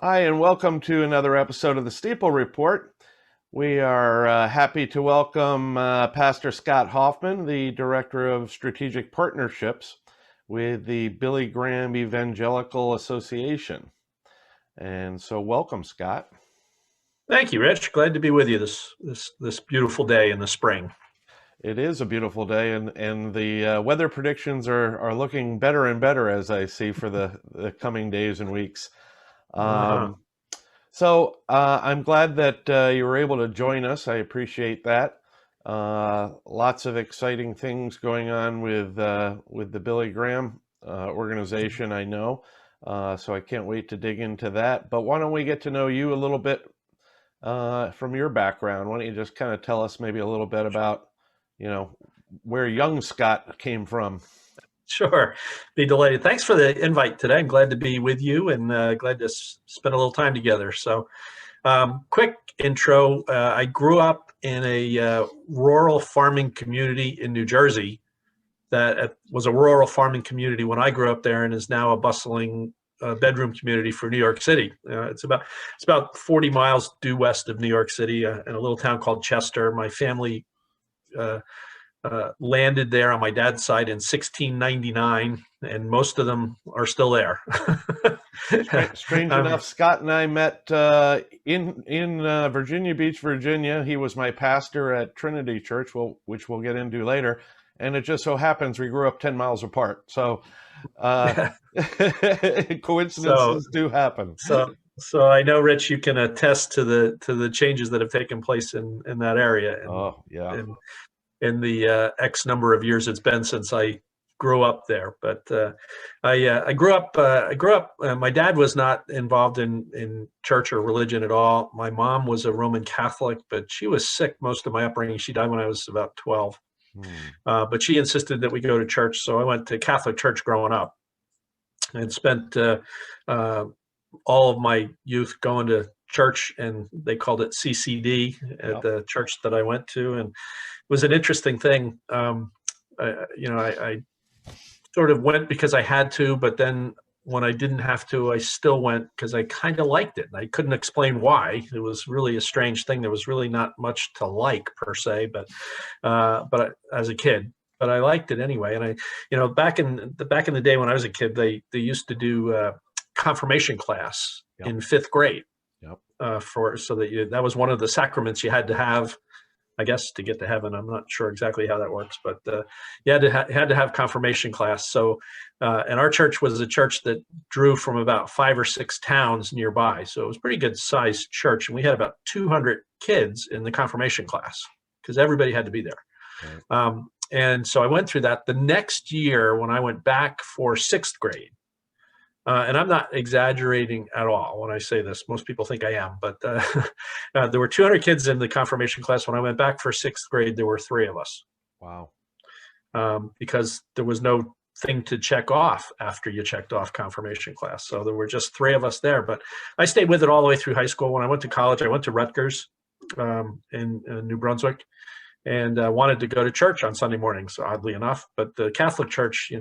Hi, and welcome to another episode of the Steeple Report. We are happy to welcome Pastor Scott Hoffman, the Director of Strategic Partnerships with the Billy Graham Evangelical Association. And so welcome, Scott. Thank you, Rich. Glad to be with you this beautiful day in the spring. It is a beautiful day, and the weather predictions are looking better and better, as I see, for the coming days and weeks. So I'm glad that you were able to join us. I appreciate that. Lots of exciting things going on with the Billy Graham organization, I know. So I can't wait to dig into that. But why don't we get to know you a little bit from your background? Why don't you just kind of tell us maybe a little bit about, where young Scott came from? Sure. Be delighted. Thanks for the invite today. I'm glad to be with you and glad to spend a little time together. So quick intro. I grew up in a rural farming community in New Jersey that was a rural farming community when I grew up there and is now a bustling bedroom community for New York City. It's about 40 miles due west of New York City in a little town called Chester. My family landed there on my dad's side in 1699, and most of them are still there. Strange enough, Scott and I met in Virginia Beach, Virginia. He was my pastor at Trinity Church, which we'll get into later. And it just so happens we grew up 10 miles apart. So coincidences do happen. So I know, Rich, you can attest to the changes that have taken place in that area. In the X number of years it's been since I grew up there. But I grew up. My dad was not involved in church or religion at all. My mom was a Roman Catholic, but she was sick most of my upbringing. She died when I was about 12. But she insisted that we go to church, so I went to Catholic church growing up, and spent all of my youth going to church, and they called it CCD at the church that I went to, and was an interesting thing. I sort of went because I had to, but then when I didn't have to, I still went because I kind of liked it. I couldn't explain why. It was really a strange thing. There was really not much to like per se, but as a kid, but I liked it anyway. And back in the day when I was a kid, they used to do confirmation class in fifth grade. That was one of the sacraments you had to have, I guess, to get to heaven. I'm not sure exactly how that works, but you had to have confirmation class. So, and our church was a church that drew from about 5 or 6 towns nearby. So it was a pretty good sized church. And we had about 200 kids in the confirmation class because everybody had to be there. Right. And so I went through that. The next year when I went back for 6th grade, and I'm not exaggerating at all when I say this. Most people think I am, but there were 200 kids in the confirmation class. When I went back for 6th grade, there were 3 of us. Wow. Because there was no thing to check off after you checked off confirmation class. So there were just 3 of us there. But I stayed with it all the way through high school. When I went to college, I went to Rutgers in New Brunswick, and wanted to go to church on Sunday mornings, oddly enough. But the Catholic church,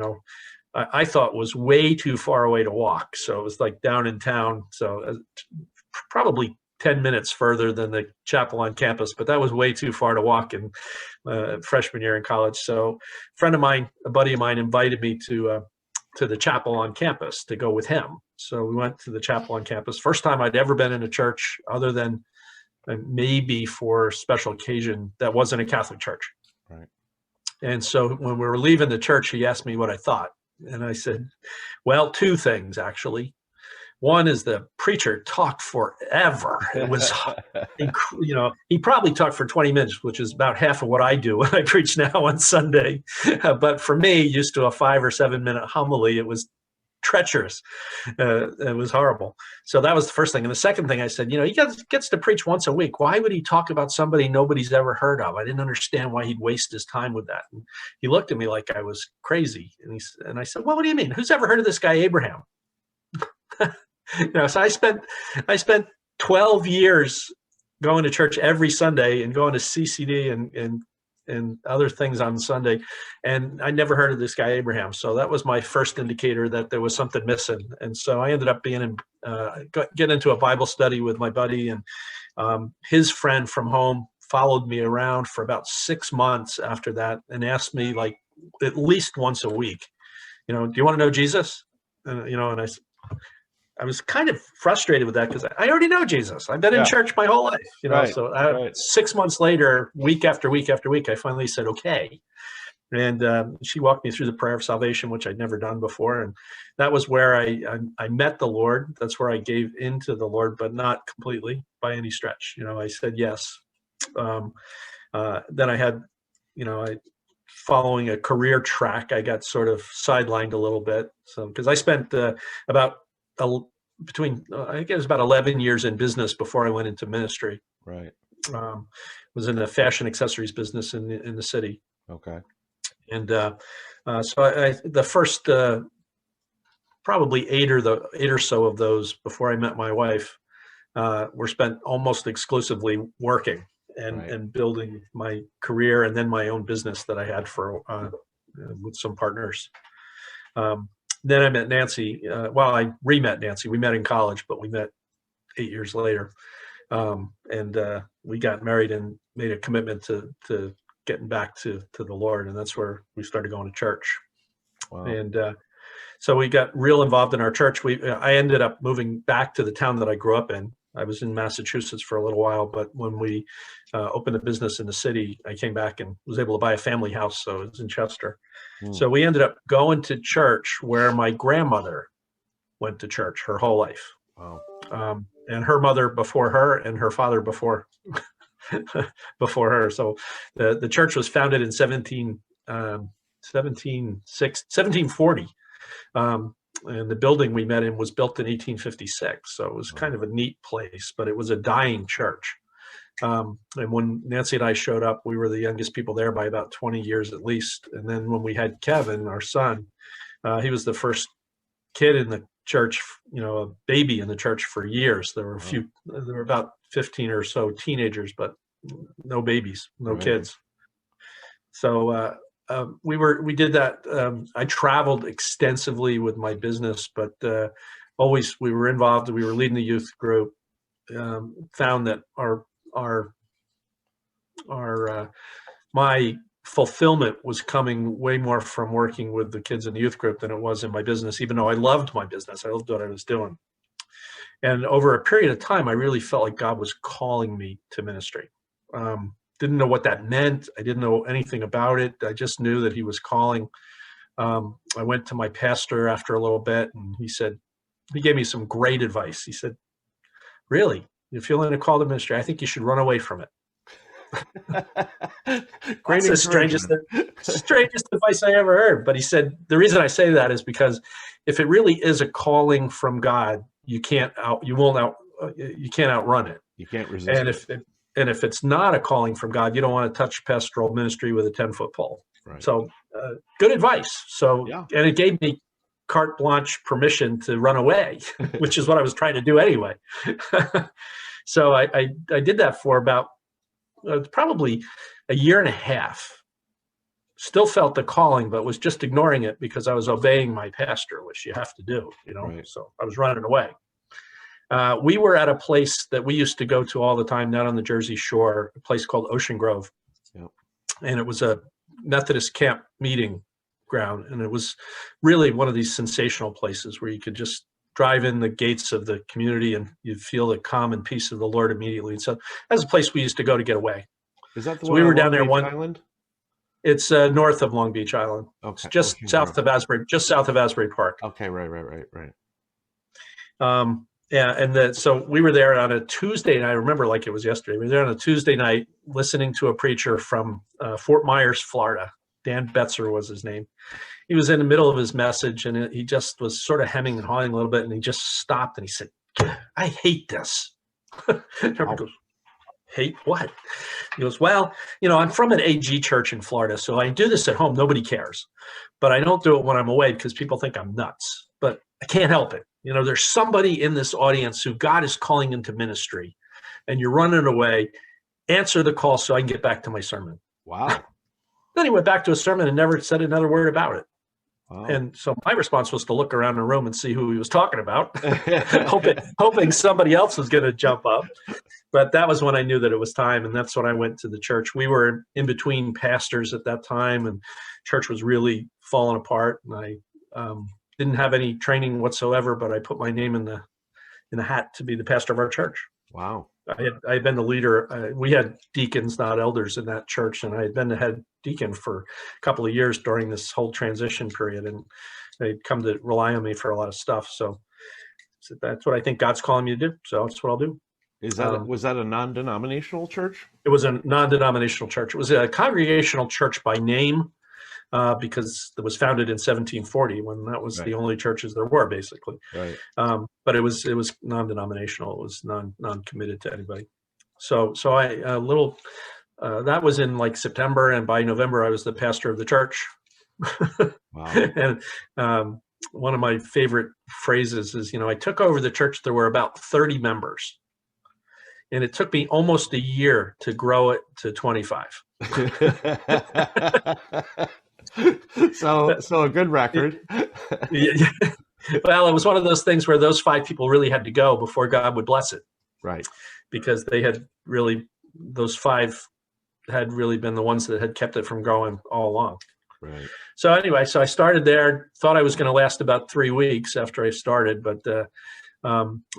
I thought was way too far away to walk. So it was like down in town. So probably 10 minutes further than the chapel on campus, but that was way too far to walk in freshman year in college. So a buddy of mine invited me to the chapel on campus to go with him. So we went to the chapel on campus. First time I'd ever been in a church other than maybe for special occasion that wasn't a Catholic church. Right. And so when we were leaving the church, he asked me what I thought. And I said, well, 2 things, actually. One is the preacher talked forever. It was, he probably talked for 20 minutes, which is about half of what I do when I preach now on Sunday. But for me, used to a 5 or 7 minute homily, it was treacherous. It was horrible. So that was the first thing. And the second thing I said, he gets to preach once a week. Why would he talk about somebody nobody's ever heard of? I didn't understand why he'd waste his time with that. And he looked at me like I was crazy. And I said, well, what do you mean? Who's ever heard of this guy, Abraham? So I spent 12 years going to church every Sunday and going to CCD and and other things on Sunday. And I never heard of this guy, Abraham. So that was my first indicator that there was something missing. And so I ended up getting into a Bible study with my buddy, and his friend from home followed me around for about 6 months after that and asked me like at least once a week, do you want to know Jesus? And, and I was kind of frustrated with that because I already know Jesus. I've been in church my whole life, Right, so right. 6 months later, week after week after week, I finally said, okay. And she walked me through the prayer of salvation, which I'd never done before. And that was where I met the Lord. That's where I gave into the Lord, but not completely by any stretch. I said yes. Then I had, following a career track, I got sort of sidelined a little bit. So, because I spent about I think it was about 11 years in business before I went into ministry. Right. Was in the fashion accessories business in the city. Okay. And so the first probably eight or so of those before I met my wife were spent almost exclusively working and building my career, and then my own business that I had for with some partners. Then I met Nancy. I re-met Nancy. We met in college, but we met 8 years later. And we got married and made a commitment to getting back to the Lord. And that's where we started going to church. Wow. And so we got real involved in our church. I ended up moving back to the town that I grew up in. I was in Massachusetts for a little while, but when we opened a business in the city, I came back and was able to buy a family house. So it was in Chester. So we ended up going to church where my grandmother went to church her whole life. Wow. And her mother before her, and her father before her. So the church was founded in 1740. And the building we met in was built in 1856. So it was kind of a neat place, but it was a dying church. And when Nancy and I showed up, we were the youngest people there by about 20 years at least. And then when we had Kevin, our son, he was the first kid in the church, a baby in the church for years. There were about 15 or so teenagers, but no babies, no kids. So we did that. I traveled extensively with my business, but always we were involved. We were leading the youth group. Found that my fulfillment was coming way more from working with the kids in the youth group than it was in my business, even though I loved my business. I loved what I was doing. And over a period of time, I really felt like God was calling me to ministry. Didn't know what that meant. I didn't know anything about it. I just knew that he was calling. I went to my pastor after a little bit, and he gave me some great advice. He said, really, you're feeling a call to ministry? I think you should run away from it. Great. That's the strangest advice I ever heard. But he said, the reason I say that is because if it really is a calling from God, you can't outrun it. You can't resist. And if it's not a calling from God, you don't want to touch pastoral ministry with a 10-foot pole. Right. So good advice. So, and it gave me carte blanche permission to run away, which is what I was trying to do anyway. So I did that for about probably a year and a half. Still felt the calling, but was just ignoring it because I was obeying my pastor, which you have to do, Right. So I was running away. We were at a place that we used to go to all the time, down on the Jersey Shore, a place called Ocean Grove. Yep. And it was a Methodist camp meeting ground. And it was really one of these sensational places where you could just drive in the gates of the community and you'd feel the calm and peace of the Lord immediately. And so that's a place we used to go to get away. Is that the one? We were down there Island? It's north of Long Beach Island. Okay. It's just south of Asbury Park. Okay, right. Yeah, and so we were there on a Tuesday night. I remember like it was yesterday. We were there on a Tuesday night listening to a preacher from Fort Myers, Florida. Dan Betzer was his name. He was in the middle of his message, and he just was sort of hemming and hawing a little bit, and he just stopped, and he said, I hate this. Everyone goes, hate what? He goes, well, I'm from an AG church in Florida, so I do this at home. Nobody cares. But I don't do it when I'm away because people think I'm nuts. But I can't help it. There's somebody in this audience who God is calling into ministry, and you're running away. Answer the call so I can get back to my sermon. Wow. Then he went back to his sermon and never said another word about it. Wow. And so my response was to look around the room and see who he was talking about, hoping somebody else was going to jump up. But that was when I knew that it was time, and that's when I went to the church. We were in between pastors at that time, and church was really falling apart. And I didn't have any training whatsoever, but I put my name in the hat to be the pastor of our church. Wow. I had been the leader. We had deacons, not elders, in that church, and I had been the head deacon for a couple of years during this whole transition period, and they'd come to rely on me for a lot of stuff. So that's what I think God's calling me to do. So that's what I'll do. Was that a non-denominational church? It was a non-denominational church. It was a congregational church by name, because it was founded in 1740, when that was the only churches there were, basically. Right. But it was non-denominational. It was non-committed to anybody. So that was in like September, and by November I was the pastor of the church. Wow. And one of my favorite phrases is, I took over the church. There were about 30 members. And it took me almost a year to grow it to 25. So a good record. Yeah. Well, it was one of those things where those 5 people really had to go before God would bless it. Right. Because those 5 had really been the ones that had kept it from growing all along. Right. So anyway, I started there, thought I was going to last about 3 weeks after I started, but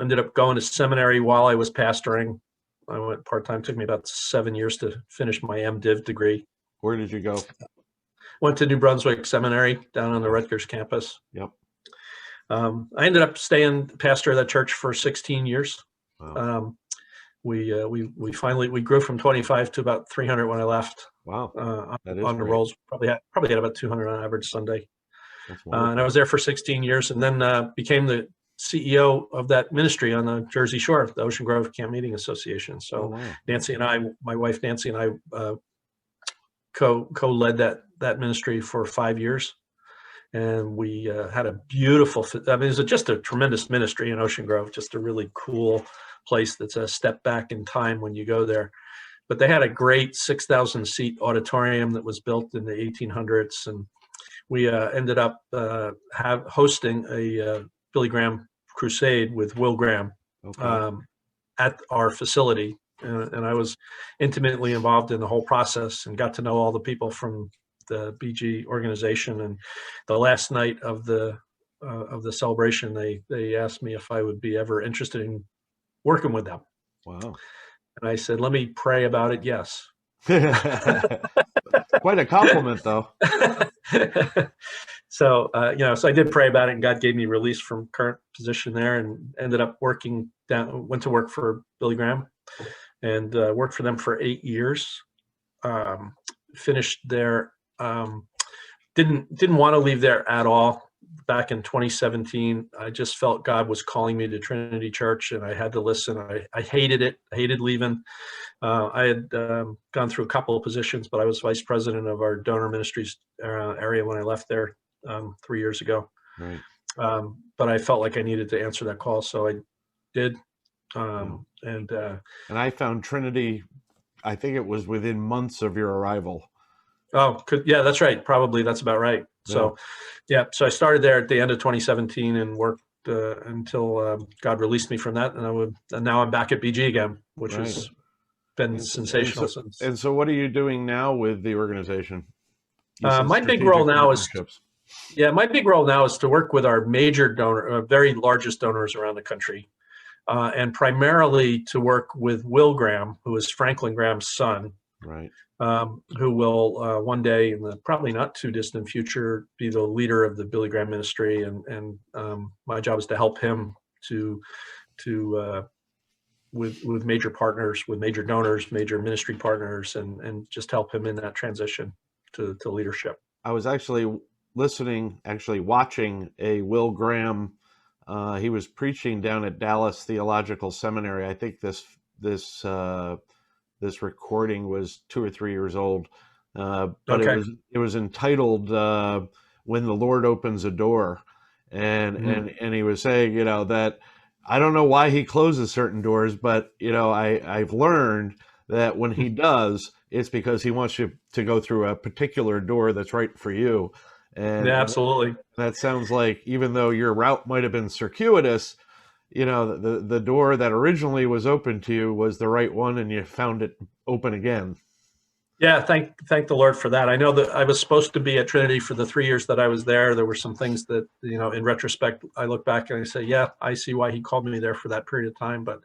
ended up going to seminary while I was pastoring. I went part-time. Took me about 7 years to finish my MDiv degree. Where did you go? Went to New Brunswick Seminary down on the Rutgers campus. Yep. I ended up staying pastor of that church for 16 years. Wow. We grew from 25 to about 300 when I left. Wow. On the rolls. Probably had about 200 on average Sunday. And I was there for 16 years, and then became the CEO of that ministry on the Jersey Shore, the Ocean Grove Camp Meeting Association. So Nancy and I, my wife Nancy and I, co-led that ministry for 5 years, and we had a beautiful. I mean, it was just a tremendous ministry in Ocean Grove, just a really cool place that's a step back in time when you go there. But they had a great 6,000 seat auditorium that was built in the 1800s, and we ended up hosting a Billy Graham crusade with Will Graham at our facility. And I was intimately involved in the whole process and got to know all the people from the BG organization. And the last night of the celebration, they asked me if I would be ever interested in working with them. Wow. And I said, let me pray about it. Yes. Quite a compliment, though. So I did pray about it, and God gave me release from current position there, and ended up went to work for Billy Graham, and worked for them for 8 years. Finished there. Didn't want to leave there at all. Back in 2017, I just felt God was calling me to Trinity Church, and I had to listen. I hated it. I hated leaving. I had gone through a couple of positions, but I was vice president of our donor ministries area when I left there 3 years ago. Right. But I felt like I needed to answer that call, so I did. And I found Trinity, I think it was within months of your arrival. Oh, yeah, that's right. Probably that's about right. So, so I started there at the end of 2017 and worked until God released me from that, and now I'm back at BG again, which has been sensational since. And so, what are you doing now with the organization? My big role now is to work with our major donor, very largest donors around the country, and primarily to work with Will Graham, who is Franklin Graham's son. Right. Who will one day, in the probably not too distant future, be the leader of the Billy Graham ministry, and my job is to help him with major partners, with major donors, major ministry partners, and just help him in that transition to leadership. I was actually watching a Will Graham. He was preaching down at Dallas Theological Seminary. I think this recording was 2 or 3 years old, but it was entitled "When the Lord Opens a Door," and he was saying, that I don't know why he closes certain doors, but I've learned that when he does, it's because he wants you to go through a particular door that's right for you. Yeah, And absolutely. that sounds like, even though your route might have been circuitous, the door that originally was open to you was the right one, and you found it open again. Yeah, thank the Lord for that. I know that I was supposed to be at Trinity for the 3 years that I was there. There were some things that, in retrospect, I look back and I say, yeah, I see why he called me there for that period of time. But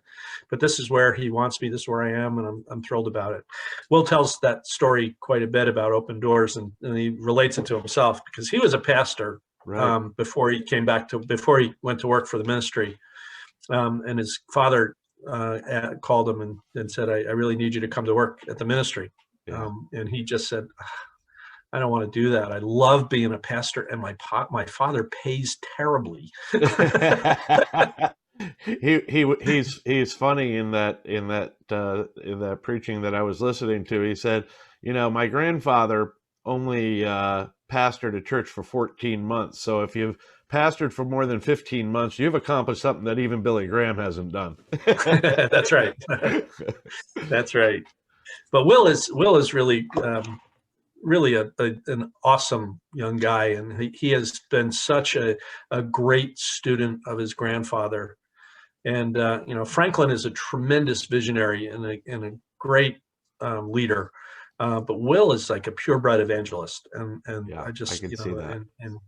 this is where he wants me. This is where I am, and I'm thrilled about it. Will tells that story quite a bit about open doors, and he relates it to himself because he was a pastor Right. before he went to work for the ministry, and his father called him and said, I really need you to come to work at the ministry. Yeah. And he just said, I don't want to do that. I love being a pastor, and my father pays terribly. He's funny in that preaching that I was listening to. He said, my grandfather only pastored a church for 14 months. So if you've pastored for more than 15 months, you've accomplished something that even Billy Graham hasn't done. That's right. That's right. But Will is really really an awesome young guy, and he has been such a great student of his grandfather. And Franklin is a tremendous visionary and a great leader, but Will is like a purebred evangelist, and Yeah, I just I can see that. and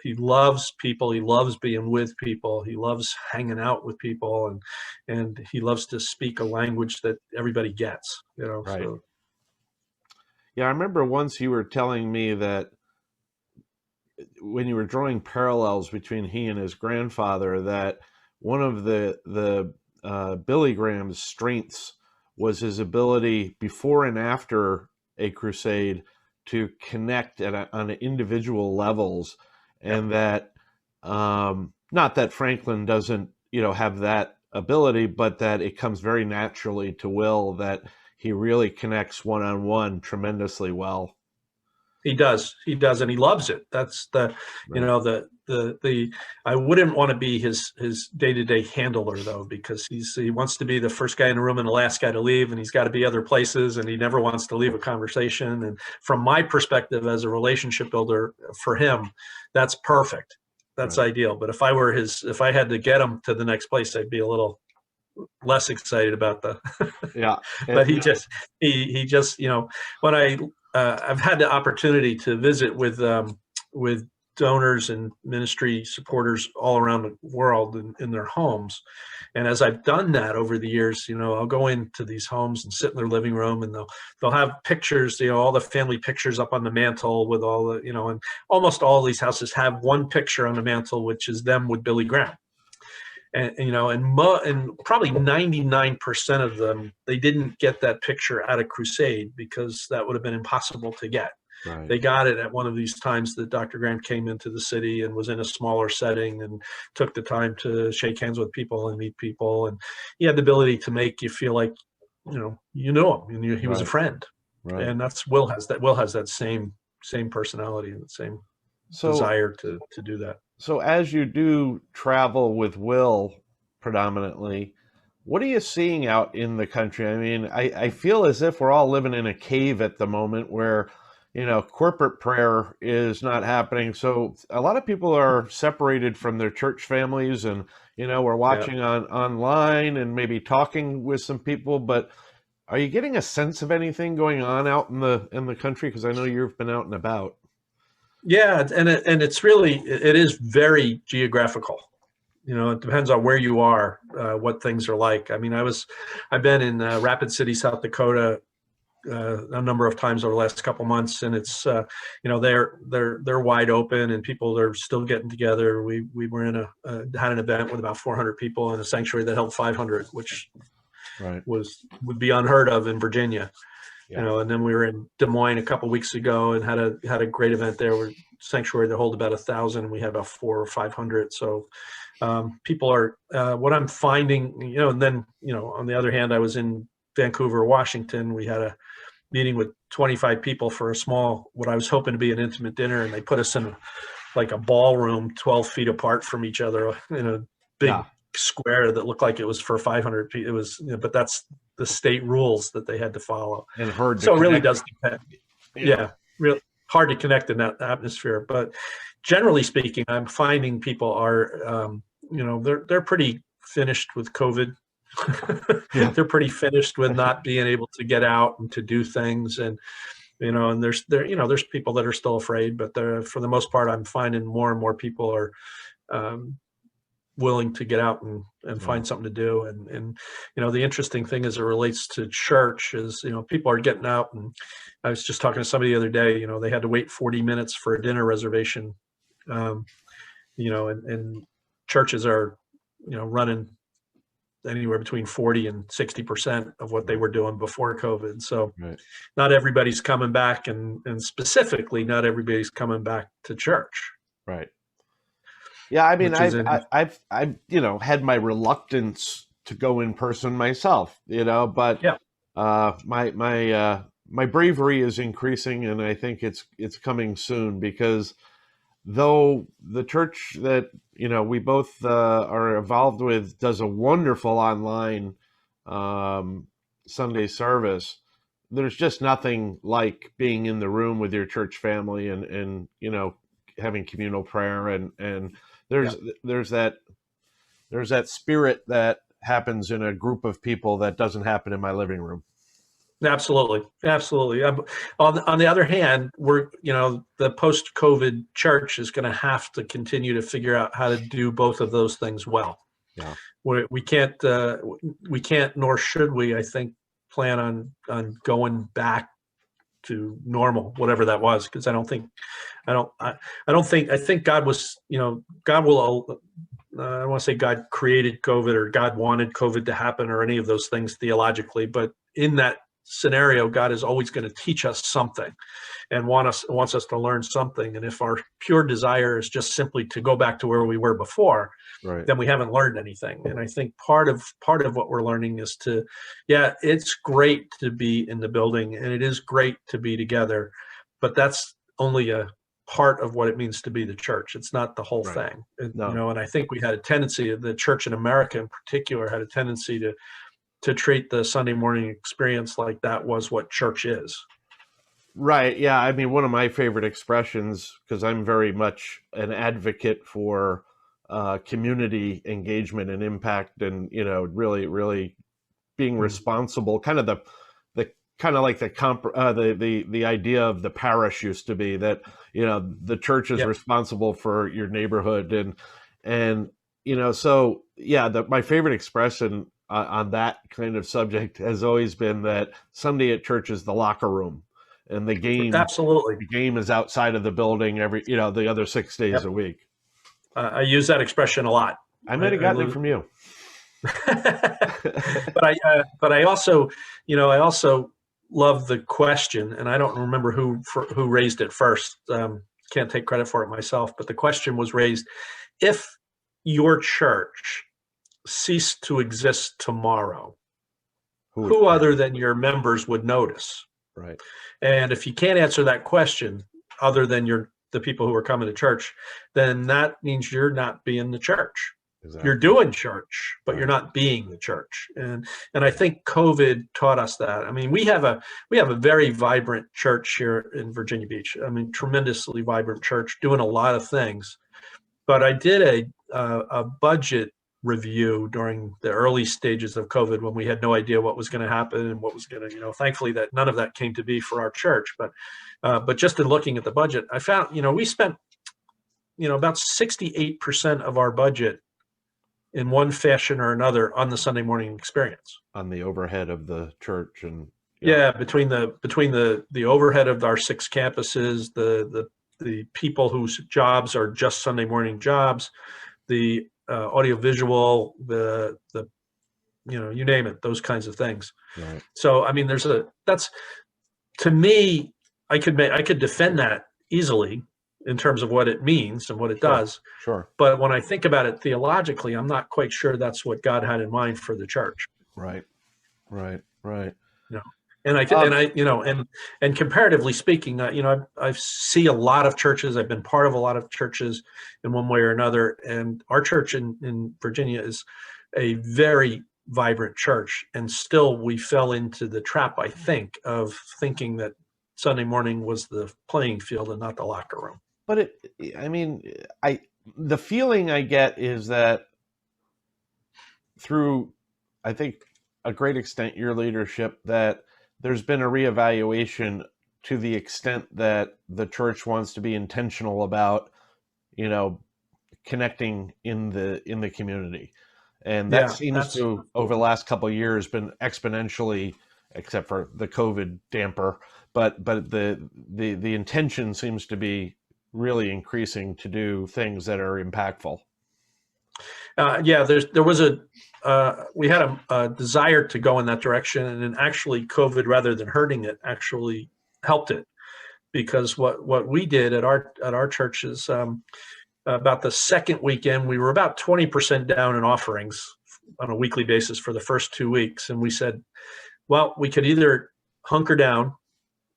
he loves people. He loves being with people. He loves hanging out with people, and he loves to speak a language that everybody gets. Right. So. Yeah, I remember once you were telling me that when you were drawing parallels between he and his grandfather, that one of the Billy Graham's strengths was his ability before and after a crusade to connect on individual levels, and that not that Franklin doesn't have that ability, but that it comes very naturally to Will, that he really connects one-on-one tremendously well. He does, and he loves it. That's Right. I wouldn't want to be his day-to-day handler, though, because he wants to be the first guy in the room and the last guy to leave, and he's got to be other places, and he never wants to leave a conversation. And from my perspective as a relationship builder, for him, that's perfect. That's Right. ideal. But if I had to get him to the next place, I'd be a little less excited about Yeah. but he just when I've had the opportunity to visit with donors and ministry supporters all around the world in their homes, and as I've done that over the years, I'll go into these homes and sit in their living room, and they'll have pictures, all the family pictures up on the mantle with all the and almost all these houses have one picture on the mantle, which is them with Billy Graham. And probably 99% of them, they didn't get that picture at a crusade because that would have been impossible to get. Right. They got it at one of these times that Dr. Graham came into the city and was in a smaller setting and took the time to shake hands with people and meet people. And he had the ability to make you feel like, him and he was a Right. friend. Right. And that's Will has that same personality and the same desire to do that. So as you do travel with Will predominantly, what are you seeing out in the country? I mean, I feel as if we're all living in a cave at the moment where, corporate prayer is not happening. So a lot of people are separated from their church families, and, we're watching online and maybe talking with some people, but are you getting a sense of anything going on out in the country? Because I know you've been out and about. Yeah, and it is very geographical. It depends on where you are, what things are like. I mean, I've been in Rapid City, South Dakota, a number of times over the last couple months, and it's they're wide open, and people are still getting together. We were had an event with about 400 people in a sanctuary that held 500, which Right. would be unheard of in Virginia. Yeah. And then we were in Des Moines a couple weeks ago and had a great event there. Where sanctuary that hold about 1,000, and we had about 400 or 500. So people are what I'm finding, and then on the other hand, I was in Vancouver, Washington. We had a meeting with 25 people for a small, what I was hoping to be an intimate dinner, and they put us in like a ballroom 12 feet apart from each other in a big square that looked like it was for 500 people. It was, but that's the state rules that they had to follow. And hard to so it really connect. does depend. Yeah, really hard to connect in that atmosphere. But generally speaking, I'm finding people are, they're pretty finished with COVID. Yeah. They're pretty finished with not being able to get out and to do things. And, and there's people that are still afraid, but for the most part, I'm finding more and more people are willing to get out and find something to do. And the interesting thing as it relates to church is, people are getting out. And I was just talking to somebody the other day, they had to wait 40 minutes for a dinner reservation, and churches are, running anywhere between 40 and 60% of what they were doing before COVID. So Right. not everybody's coming back, and specifically not everybody's coming back to church. Right. Yeah. I mean, I've had my reluctance to go in person myself, but Yeah. my bravery is increasing, and I think it's coming soon, because though the church that we both are involved with does a wonderful online Sunday service, there's just nothing like being in the room with your church family and having communal prayer, and there's that spirit that happens in a group of people that doesn't happen in my living room. Absolutely. On the other hand, we're, the post-COVID church is going to have to continue to figure out how to do both of those things well. Yeah. We can't, nor should we, I think, plan on going back to normal, whatever that was, because I think God was, God will, I don't want to say God created COVID or God wanted COVID to happen or any of those things theologically, but in that scenario, God is always going to teach us something and wants us to learn something. And if our pure desire is just simply to go back to where we were before, right, then we haven't learned anything. And I think part of what we're learning is it's great to be in the building and it is great to be together, but that's only a part of what it means to be the church. It's not the whole thing. No. And I think we had a tendency, the church in America in particular had a tendency to treat the Sunday morning experience like that was what church is. Right. Yeah. I mean, one of my favorite expressions, because I'm very much an advocate for community engagement and impact, and really, really being responsible. Kind of the idea of the parish used to be that the church is responsible for your neighborhood, and so yeah. My favorite expression on that kind of subject has always been that Sunday at church is the locker room, and the game is outside of the building the other 6 days a week. I use that expression a lot. I might have gotten it from you. but I also love the question, and I don't remember who raised it first. Can't take credit for it myself, but the question was raised: if your church ceased to exist tomorrow, who other than your members would notice? Right. And if you can't answer that question other than the people who are coming to church, then that means you're not being the church. Exactly. You're doing church, but you're not being the church. And I think COVID taught us that. I mean, we have a very vibrant church here in Virginia Beach. I mean, tremendously vibrant church, doing a lot of things. But I did a budget review during the early stages of COVID when we had no idea what was going to happen and what was going to, thankfully that none of that came to be for our church. But just in looking at the budget, I found, we spent, about 68% of our budget in one fashion or another on the Sunday morning experience. On the overhead of the church and between the overhead of our 6 campuses, the people whose jobs are just Sunday morning jobs, the audiovisual, the you name it, those kinds of things. Right. So I mean, that's, to me, I could defend that easily in terms of what it means and what it does. Sure. But when I think about it theologically, I'm not quite sure that's what God had in mind for the church. Right. No. And comparatively speaking, I see a lot of churches. I've been part of a lot of churches in one way or another, and our church in Virginia is a very vibrant church. And still, we fell into the trap, I think, of thinking that Sunday morning was the playing field and not the locker room. But I the feeling I get is that through, I think, a great extent, your leadership, that there's been a reevaluation to the extent that the church wants to be intentional about, connecting in the community, and that Yeah, seems that's to, over the last couple of years, been exponentially, except for the COVID damper, but the intention seems to be really increasing to do things that are impactful. yeah. We had a desire to go in that direction, and then actually, COVID, rather than hurting it, actually helped it, because what we did at our church is, about the second weekend, we were about 20% down in offerings on a weekly basis for the first 2 weeks, and we said, well, we could either hunker down,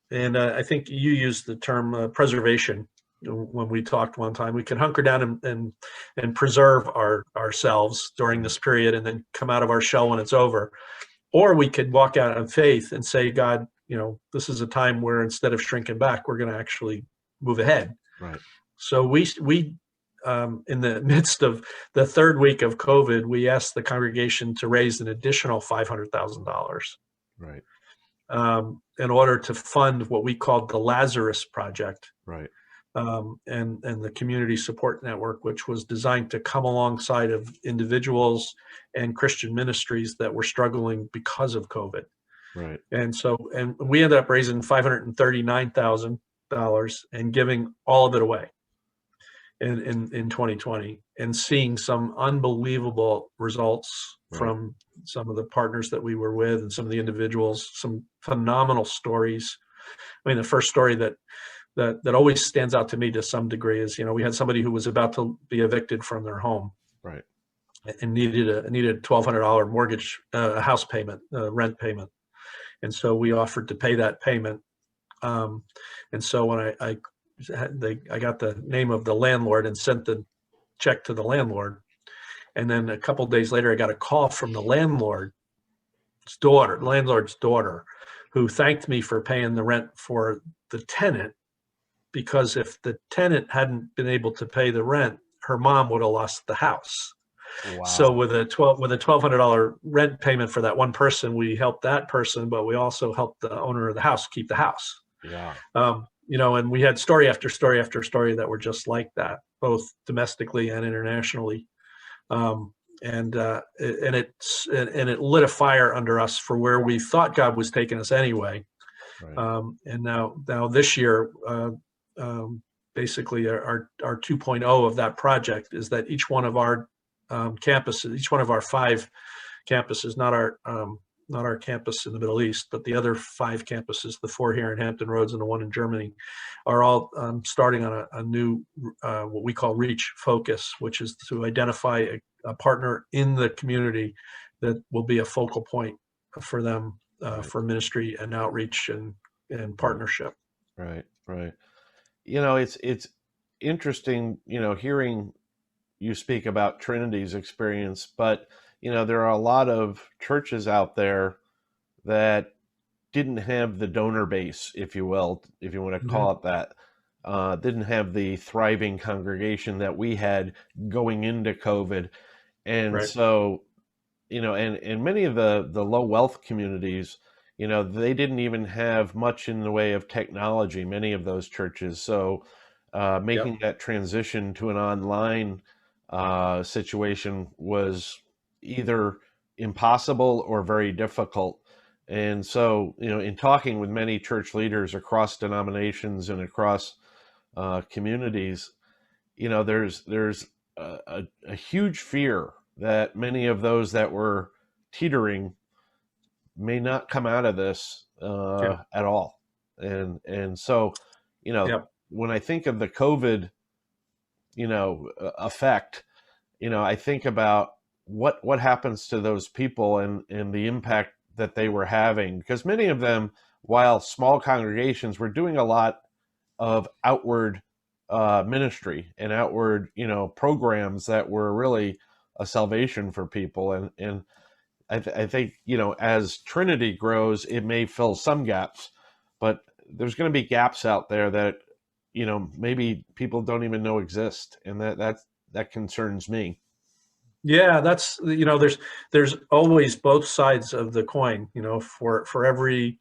and I think you used the term preservation when we talked one time. We could hunker down and preserve ourselves during this period, and then come out of our shell when it's over. Or we could walk out in faith and say, God, this is a time where instead of shrinking back, we're going to actually move ahead. Right. So we in the midst of the third week of COVID, we asked the congregation to raise an additional $500,000. Right. In order to fund what we called the Lazarus Project, Right. and the community support network, which was designed to come alongside of individuals and Christian ministries that were struggling because of COVID. Right. And we ended up raising $539,000 and giving all of it away in 2020, and seeing some unbelievable results from some of the partners that we were with and some of the individuals, some phenomenal stories. I mean, the first story that always stands out to me to some degree is, we had somebody who was about to be evicted from their home, Right. and needed a $1,200 mortgage, house payment, rent payment. And so we offered to pay that payment. And so when I got the name of the landlord and sent the check to the landlord. And then a couple of days later, I got a call from the landlord's daughter, who thanked me for paying the rent for the tenant, because if the tenant hadn't been able to pay the rent, her mom would have lost the house. Wow. So with a $1,200 rent payment for that one person, we helped that person, but we also helped the owner of the house keep the house. Yeah. And we had story after story after story that were just like that, both domestically and internationally. And it lit a fire under us for where we thought God was taking us anyway. Right. And now this year, basically our 2.0 of that project is that each one of our campuses, each one of our 5 campuses, not our campus in the Middle East, but the other 5 campuses, the 4 here in Hampton Roads and the 1 in Germany, are all starting on a new, what we call Reach Focus, which is to identify a partner in the community that will be a focal point for them, for ministry and outreach and partnership. Right. Right. It's interesting, hearing you speak about Trinity's experience, but there are a lot of churches out there that didn't have the donor base, if you will, if you want to call it that, didn't have the thriving congregation that we had going into COVID. And Right. so, and many of the low wealth communities, they didn't even have much in the way of technology, many of those churches. So making that transition to an online situation was either impossible or very difficult. And so, in talking with many church leaders across denominations and across communities, there's a huge fear that many of those that were teetering may not come out of this at all. And so, when I think of the COVID, effect, I think about what happens to those people and the impact that they were having, because many of them, while small congregations, were doing a lot of outward ministry and outward, programs that were really a salvation for people. And I think, as Trinity grows, it may fill some gaps, but there's going to be gaps out there that, maybe people don't even know exist. And that concerns me. Yeah, that's, there's always both sides of the coin, for every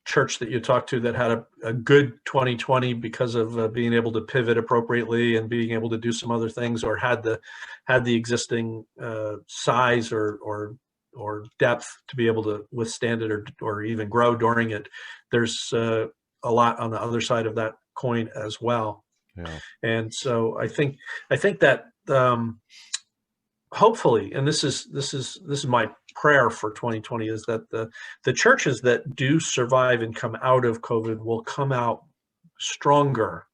church that you talk to that had a good 2020 because of being able to pivot appropriately and being able to do some other things, or had the existing size or depth to be able to withstand it, or even grow during it. There's a lot on the other side of that coin as well. Yeah. And so I think that hopefully, and this is my prayer for 2020, is that the churches that do survive and come out of COVID will come out stronger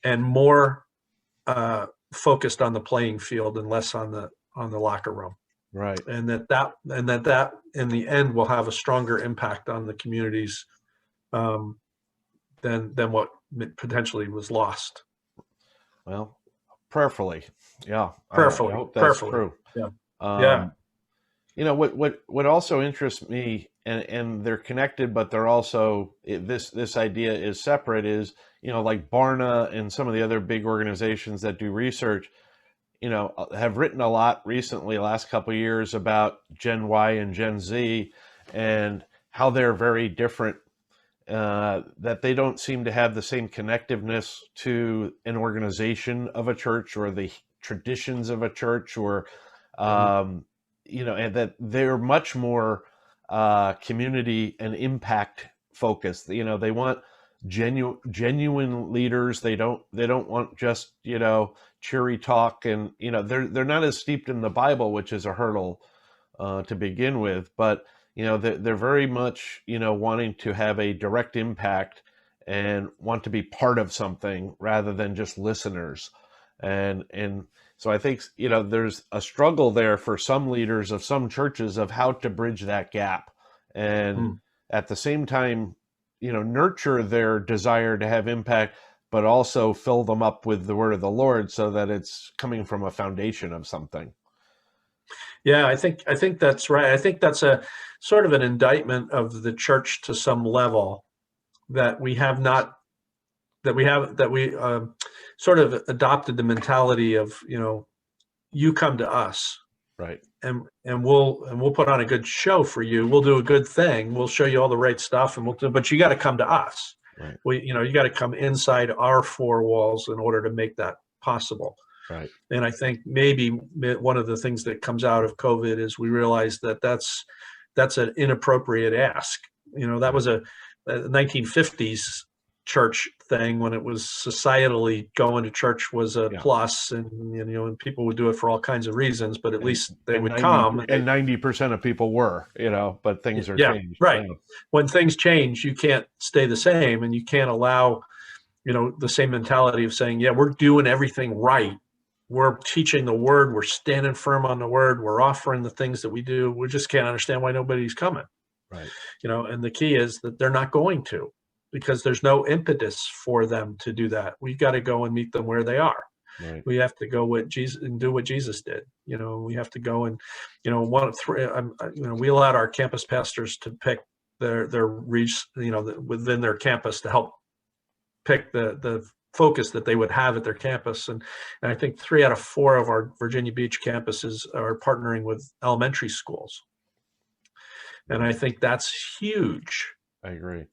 and more focused on the playing field and less on the locker room. Right. And that in the end will have a stronger impact on the communities than what potentially was lost. Well, prayerfully. Yeah. Prayerfully. I hope that's true. Yeah. What also interests me, and they're connected, but they're also, this idea is separate, is, like Barna and some of the other big organizations that do research, have written a lot recently, last couple of years, about Gen Y and Gen Z and how they're very different, that they don't seem to have the same connectiveness to an organization of a church or the traditions of a church, or, and that they're much more community and impact focused. They want genuine leaders. They don't want just, cheery talk, and, they're not as steeped in the Bible, which is a hurdle to begin with, but, they're very much, wanting to have a direct impact and want to be part of something rather than just listeners. And so I think, there's a struggle there for some leaders of some churches of how to bridge that gap, and at the same time, nurture their desire to have impact, but also fill them up with the word of the Lord so that it's coming from a foundation of something. Yeah, I think that's right. I think that's a sort of an indictment of the church to some level, that we sort of adopted the mentality of, you come to us, right, and we'll put on a good show for you. We'll do a good thing. We'll show you all the right stuff, but you got to come to us. right, You got to come inside our four walls in order to make that possible. right. And I think maybe one of the things that comes out of COVID is we realize that that's an inappropriate ask. That was a 1950s church thing, when it was societally going to church was a plus, and and people would do it for all kinds of reasons, but at least they would come. And 90% of people were, but things are changed. Right. When things change, you can't stay the same, and you can't allow, the same mentality of saying, yeah, we're doing everything right. We're teaching the word. We're standing firm on the word. We're offering the things that we do. We just can't understand why nobody's coming. Right. And the key is that they're not going to, because there's no impetus for them to do that. We got to go and meet them where they are. Right. We have to go with Jesus and do what Jesus did. We have to go and, we allowed our campus pastors to pick their reach, within their campus, to help pick the focus that they would have at their campus. And I think 3 out of 4 of our Virginia Beach campuses are partnering with elementary schools. And I think that's huge. I agree.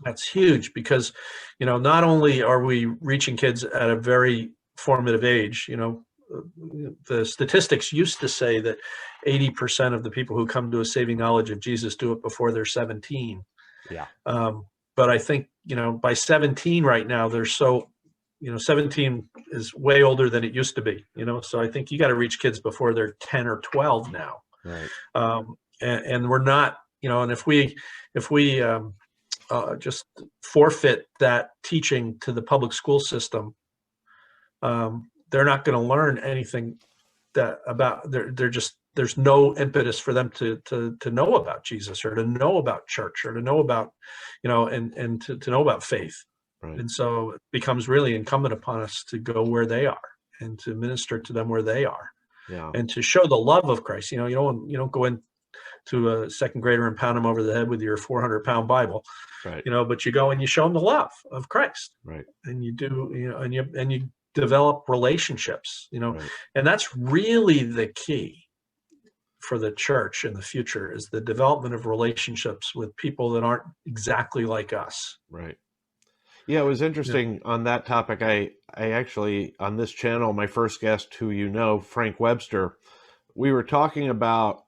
That's huge, because, not only are we reaching kids at a very formative age, the statistics used to say that 80% of the people who come to a saving knowledge of Jesus do it before they're 17. Yeah. But I think, by 17 right now, they're so, 17 is way older than it used to be, so I think you got to reach kids before they're 10 or 12 now. Right. And we're not, and if we just forfeit that teaching to the public school system, they're not going to learn anything they're there's no impetus for them to know about Jesus, or to know about church, or to know about, and to know about faith. Right. And so it becomes really incumbent upon us to go where they are and to minister to them where they are, Yeah. and to show the love of Christ. You don't go into a second grader and pound them over the head with your 400-pound Bible, Right. but you go and you show them the love of Christ, Right. and you do, and you develop relationships, Right. and that's really the key for the church in the future, is the development of relationships with people that aren't exactly like us. Right. Yeah, it was interesting on that topic. I actually, on this channel, my first guest, who Frank Webster, we were talking about,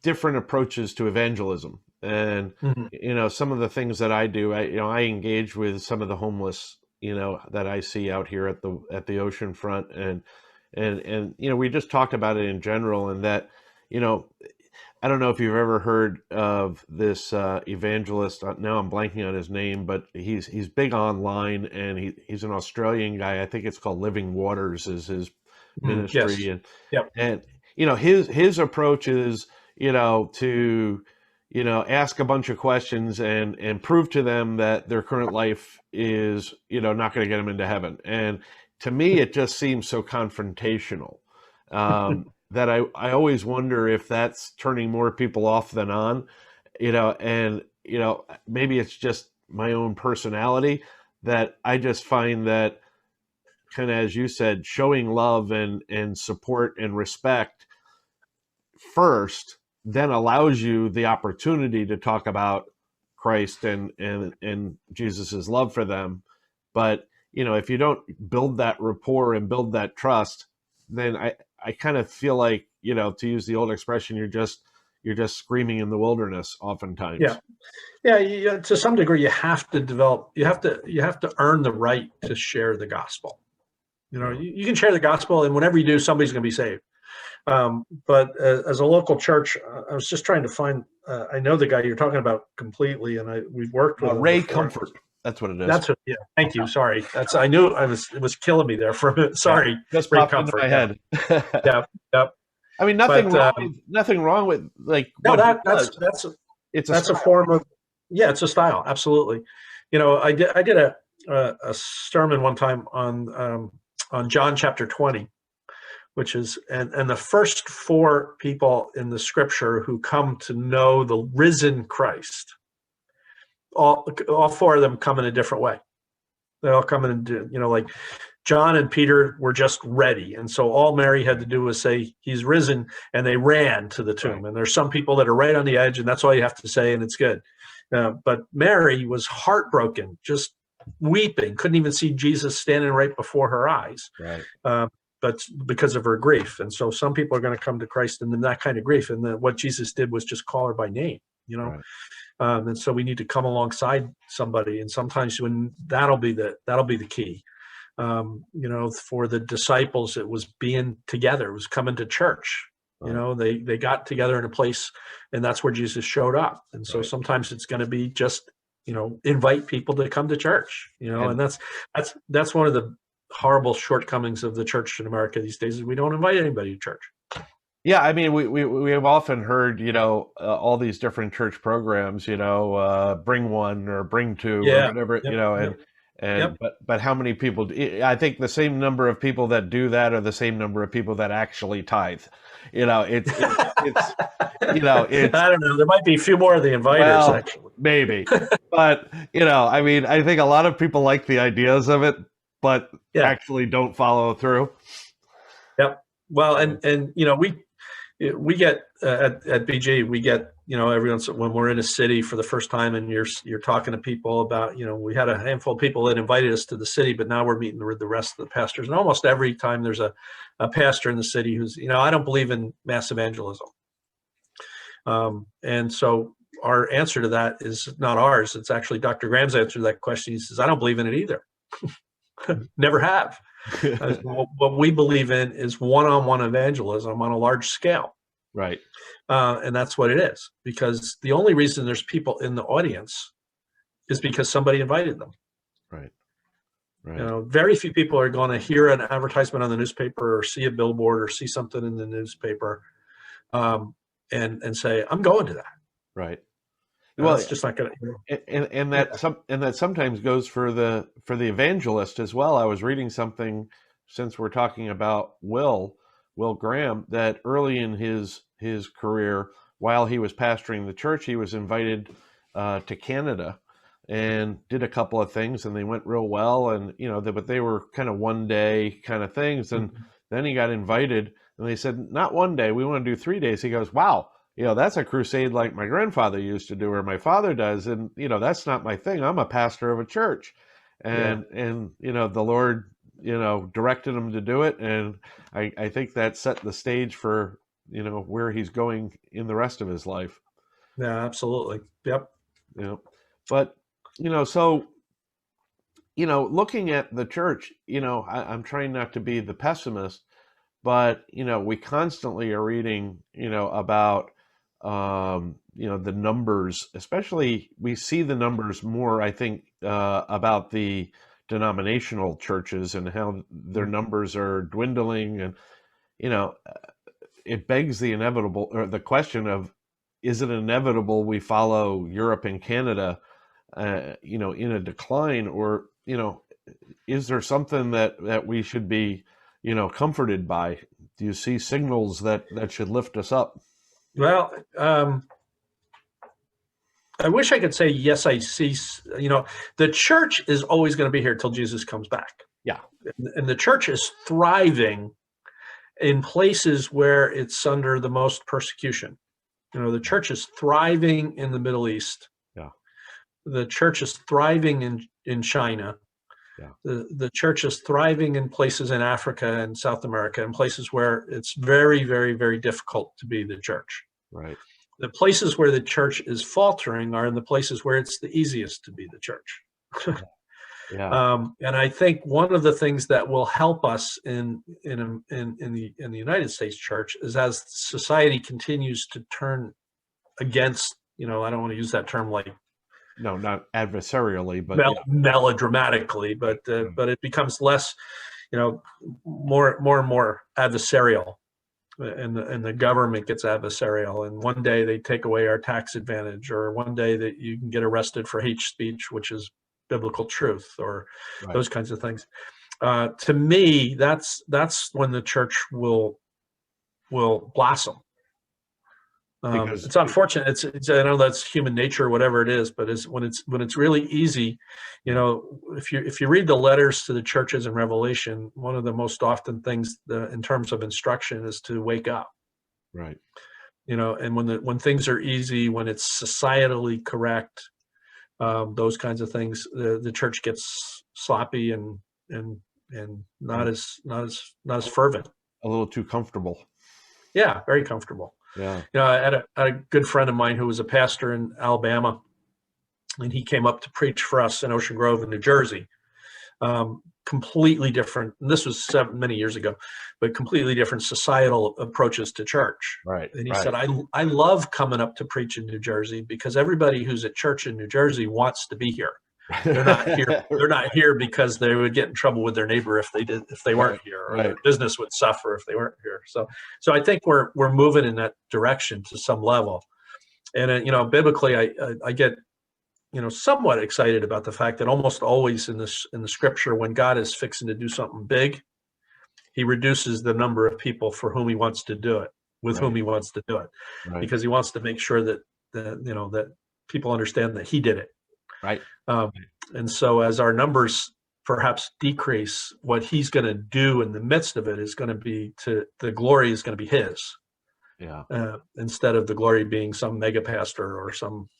different approaches to evangelism. And, Mhm. some of the things that I do, I engage with some of the homeless, that I see out here at the ocean front. And we just talked about it in general, and that, I don't know if you've ever heard of this evangelist. Now I'm blanking on his name, but he's big online, and he's an Australian guy. I think it's called Living Waters is his ministry, Yes. Yep. and his approach is to ask a bunch of questions and prove to them that their current life is not going to get them into heaven. And to me, it just seems so confrontational. That I always wonder if that's turning more people off than on, and maybe it's just my own personality, that I just find that, kind of as you said, showing love and support and respect first, then allows you the opportunity to talk about Christ and Jesus's love for them. But if you don't build that rapport and build that trust, then I kind of feel like, to use the old expression, you're just screaming in the wilderness oftentimes. Yeah. To some degree, you have to earn the right to share the gospel. You can share the gospel, and whenever you do, somebody's going to be saved. But as a local church, I was just trying to find. I know the guy you're talking about completely, and we've worked with him Ray before. Comfort. That's what it is. That's what. Yeah. Thank you. Sorry. I knew it was killing me there for a minute. Sorry. Yeah, just Ray popped Comfort. into my head. Yeah. Yep. I mean, nothing wrong with like. No, what that's a form of. Yeah, it's a style. Absolutely. I did a sermon one time on John chapter 20, which is and the first 4 people in the scripture who come to know the risen Christ, all 4 of them come in a different way. They all come in, like John and Peter were just ready, and so all Mary had to do was say, "He's risen," and they ran to the tomb. Right. And there's some people that are right on the edge, and that's all you have to say, and it's good. But Mary was heartbroken, just weeping, couldn't even see Jesus standing right before her eyes. Right. But because of her grief. And so some people are going to come to Christ in that kind of grief. And what Jesus did was just call her by name, Right. And so we need to come alongside somebody. And sometimes when that'll be the key. For the disciples, it was being together, it was coming to church. Right. They got together in a place, and that's where Jesus showed up. And so Right. sometimes it's going to be just, invite people to come to church, and that's one of the horrible shortcomings of the church in America these days, is we don't invite anybody to church. Yeah, I mean, we have often heard, all these different church programs, bring one or bring 2 or whatever, Yep. but how many people? I think the same number of people that do that are the same number of people that actually tithe. It's I don't know. There might be a few more of the inviters, actually. Maybe, but I mean, I think a lot of people like the ideas of it, but actually don't follow through. Yep. Well, and we get at BG, we get everyone's, when we're in a city for the first time, and you're talking to people about, we had a handful of people that invited us to the city, but now we're meeting with the rest of the pastors, and almost every time there's a pastor in the city who's, I don't believe in mass evangelism, and so our answer to that is not ours. It's actually Dr. Graham's answer to that question. He says, I don't believe in it either. Never have. What we believe in is one-on-one evangelism on a large scale. Right. And that's what it is, because the only reason there's people in the audience is because somebody invited them. Right. Right. Very few people are going to hear an advertisement on the newspaper or see a billboard or see something in the newspaper, um, and say, "I'm going to that." Right. That's Well, just not going to. and Yeah. that sometimes goes for the evangelist as well. I was reading something, since we're talking about Will Graham, that early in his career, while he was pastoring the church, he was invited to Canada and did a couple of things, and they went real well. And but they were kind of one day kind of things. And Mhm. then he got invited, and they said, not one day, we want to do 3 days. He goes, wow, that's a crusade like my grandfather used to do, or my father does. And, that's not my thing. I'm a pastor of a church. Yeah. And the Lord, directed him to do it. And I think that set the stage for, where he's going in the rest of his life. Yeah. Absolutely. Yep. But, so, looking at the church, I'm trying not to be the pessimist, but we constantly are reading about the numbers. Especially we see the numbers more, I think, about the denominational churches and how their numbers are dwindling. And you know it begs the inevitable, or the question of, is it inevitable we follow Europe and Canada in a decline? Or is there something that we should be comforted by? Do you see signals that should lift us up? Well, I wish I could say yes. I see. The church is always going to be here till Jesus comes back, Yeah. and the church is thriving in places where it's under the most persecution. The church is thriving in the Middle East. Yeah. The church is thriving in China. Yeah. The church is thriving in places in Africa and South America, and places where it's very, very, very difficult to be the church. Right. The places where the church is faltering are in the places where it's the easiest to be the church. Yeah. And I think one of the things that will help us in the United States church is, as society continues to turn against, I don't want to use that term like No, not adversarially, but melodramatically, but it becomes less, more and more adversarial, and the government gets adversarial, and one day they take away our tax advantage, or one day that you can get arrested for hate speech, which is biblical truth, or right. those kinds of things. To me, that's when the church will blossom. Because It's unfortunate. It's I know that's human nature, whatever it is, but when it's really easy, if you read the letters to the churches in Revelation, one of the most often things in terms of instruction is to wake up. right. And when things are easy, when it's societally correct, those kinds of things, the church gets sloppy and not as fervent. A little too comfortable. Yeah, very comfortable. Yeah. I had a good friend of mine who was a pastor in Alabama, and he came up to preach for us in Ocean Grove in New Jersey. Completely different, and this was many years ago, but completely different societal approaches to church. Right. And he said, I love coming up to preach in New Jersey because everybody who's at church in New Jersey wants to be here. They're not here. They're not here because they would get in trouble with their neighbor if they weren't here, or their business would suffer if they weren't here. So I think we're moving in that direction to some level. And biblically, I get somewhat excited about the fact that almost always in the scripture, when God is fixing to do something big, he reduces the number of people for whom he wants to do it, with whom he wants to do it, because he wants to make sure that that people understand that he did it. Right. And so as our numbers perhaps decrease, what he's going to do in the midst of it is going to be the glory is going to be his. Yeah. Instead of the glory being some mega pastor or some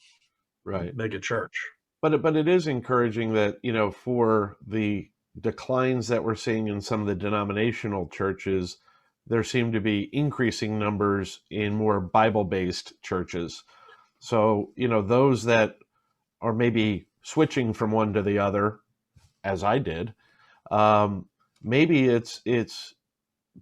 mega church. But it is encouraging that, for the declines that we're seeing in some of the denominational churches, there seem to be increasing numbers in more Bible-based churches. So, those that are maybe switching from one to the other, as I did, maybe it's